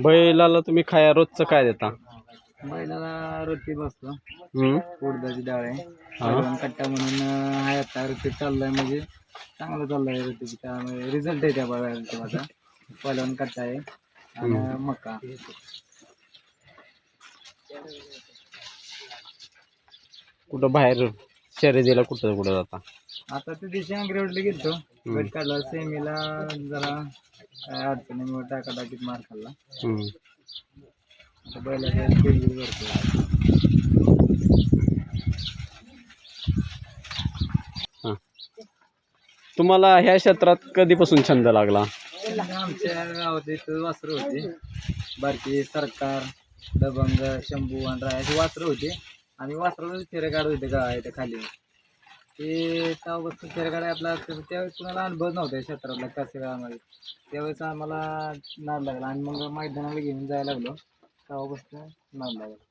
बैलाला तुम्ही खाया रोजचं काय देता? बैलाला रोटी बसतो, हम्म. उडदाची डाळ आहे, हा. पहिलवान कट्टा म्हणून आहे आता रोटी चाललाय, म्हणजे चांगलं चाललंय रोटीची, त्यामुळे रिझल्ट आहे त्या बैलाचा माझा. पहिलवान कट्टा आहे आणि मका. कुठं बाहेर शर्यतीला कुठं कुठं जाता? आता ते दिवशी अंगरेवाडीला गेलतो, गट काढला, सेमीला जरा अडचणीमुळे टाकाटाकीत मार खाल्ला. आता बैलाच्या पेंडीवर भरतो. तुम्हाला ह्या क्षेत्रात कधीपासून छंद लागला? आमच्या गावात इथं वासरं होती, बारकी सरकार, दबंग, शंभू आणि राय वासरं होती, आणि वासराला फेरे काढत होते गाव इथं खाली. ते तेव्हापासून फेरे काढाय आपला त्यावेळेस कुणाला अनुभव नव्हता क्षेत्रातला कसे गावामध्ये, त्यावेळेस आम्हाला नाद लागला आणि मग मैदानाला घेऊन जायला लागलो, तेव्हापासून नाद लागला.